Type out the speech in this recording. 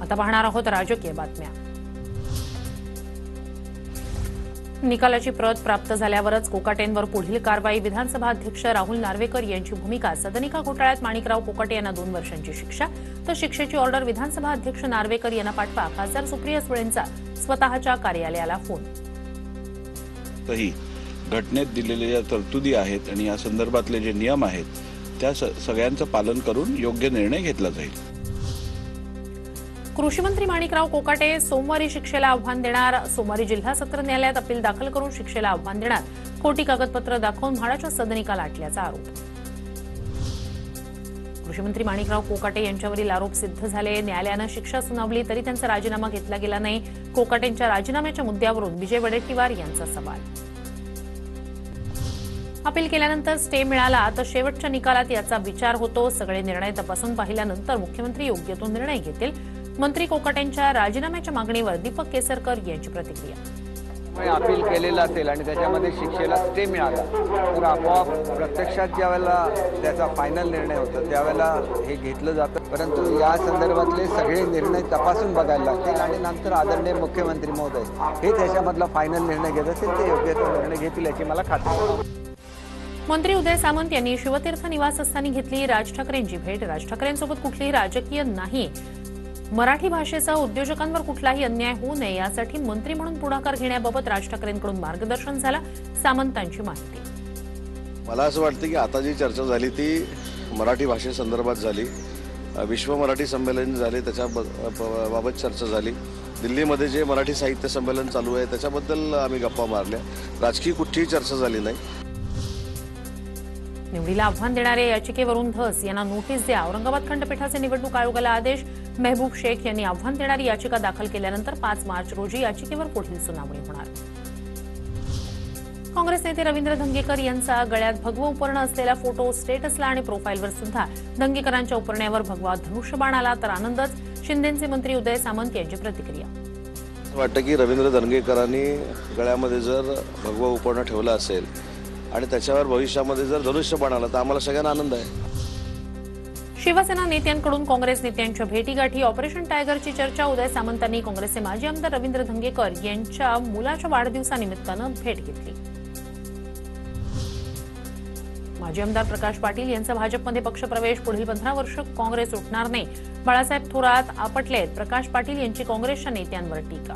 आता पाहणार आहोत राजकीय बातम्या। निकालाची प्रत प्राप्त झाल्यावरच कोकाटेंवर पुढील कारवाई। विधानसभा अध्यक्ष राहुल नार्वेकर यांची भूमिका। सदनिका घोटाळ्यात माणिकराव कोकाटे यांना 2 वर्षांची शिक्षा, तर शिक्षेची ऑर्डर विधानसभा अध्यक्ष नार्वेकर यांना पाठवा। खासदार सुप्रिया सुळेंचा स्वतःच्या कार्यालयाला फोन। घटनेत दिलेल्या तरतुदी आहेत आणि या संदर्भातले जे नियम आहेत त्या सगळ्यांचं पालन करून योग्य निर्णय घेतला जाईल। कृषी मंत्री माणिकराव कोकाटे सोमवारी शिक्षेला आव्हान देणार। सोमवारी जिल्हा सत्र न्यायालयात अपील दाखल करून शिक्षेला आव्हान देणार। खोटी कागदपत्र दाखवून म्हाडाच्या सदनिका लाटल्याचा आरोप। कृषी मंत्री माणिकराव कोकाटे यांच्यावरील आरोप सिद्ध झाले। न्यायालयानं शिक्षा सुनावली तरी त्यांचा राजीनामा घेतला गेला नाही। कोकाटेंच्या राजीनाम्याच्या मुद्द्यावरून विजय वडेट्टीवार यांचा सवाल। अपील केल्यानंतर स्टे मिळाला तर शेवटच्या निकालात याचा विचार होतो। सगळे निर्णय तपासून पाहिल्यानंतर मुख्यमंत्री योग्य तो निर्णय घेतील। मंत्री कोकाटेंच्या राजीनाम्याच्या मागणीवर दीपक केसरकर यांची प्रतिक्रिया। अपील केलेलं असेल आणि त्याच्यामध्ये शिक्षेला स्टे मिळाला तर आपोआप प्रत्यक्षात ज्यावेळेला त्याचा फायनल निर्णय होतो त्यावेळेला हे घेतलं जातं। परंतु या संदर्भातले सगळे निर्णय तपासून बघायला लागतील आणि नंतर आदरणीय मुख्यमंत्री महोदय हे त्याच्यामधला फायनल निर्णय घेत असतील ते योग्य तो निर्णय घेतील याची मला खात्री आहे। मंत्री उदय सामंत यांनी शिवतीर्थ निवासस्थानी घेतली राज ठाकरेंची भेट। राज ठाकरेंसोबत कुठलीही राजकीय नाही, मराठी भाषेचा उद्योजकांवर कुठलाही अन्याय होऊ नये यासाठी मंत्री म्हणून पुढाकार घेण्याबाबत राज ठाकरेंकडून मार्गदर्शन झालं। सामंतांची माहिती। मला असं वाटतं की आता जी चर्चा झाली ती मराठी भाषेसंदर्भात झाली। विश्व मराठी संमेलन झाले त्याच्याबाबत चर्चा झाली। दिल्लीमध्ये जे मराठी साहित्य संमेलन चालू आहे त्याच्याबद्दल आम्ही गप्पा मारल्या। राजकीय कुठलीही चर्चा झाली नाही। निवडीला आव्हान देणाऱ्या याचिकेवरून धस यांना नोटीस द्या। औरंगाबाद खंडपीठाचे निवडणूक आयोगाला आदेश। मेहबूब शेख यांनी आव्हान देणारी याचिका दाखल केल्यानंतर 5 मार्च रोजी याचिकेवर पुढील सुनावणी होणार। काँग्रेस नेते रवींद्र धंगेकर यांचा गळ्यात भगवा उपरणं असलेला फोटो स्टेटसला आणि प्रोफाईलवर सुद्धा धंगेकरांच्या उपरण्यावर भगवा धनुष्यबाण आला तर आनंदच। शिंदेचे मंत्री उदय सामंत यांची प्रतिक्रिया। वाटतं की रवींद्र धंगेकरांनी गळ्यामध्ये जर भगवा उपरणं ठेवलं असेल आणि त्याच्यावर भविष्यामध्ये जर धनुष्यबाण आला तर आम्हाला सगळ्यांना आनंद आहे। शिवसेना नेत्यांकडून काँग्रेस नेत्यांच्या भेटीगाठी। ऑपरेशन टायगरची चर्चा। उदय सामंतांनी काँग्रेसचे माजी आमदार रवींद्र धंगेकर यांच्या मुलाच्या वाढदिवसानिमित्तानं भेट घेतली। माजी आमदार प्रकाश पाटील यांचा भाजपमध्ये पक्षप्रवेश। पुढील 15 वर्ष काँग्रेस उठणार नाही। बाळासाहेब थोरात आपटलेत। प्रकाश पाटील यांची काँग्रेसच्या नेत्यांवर टीका।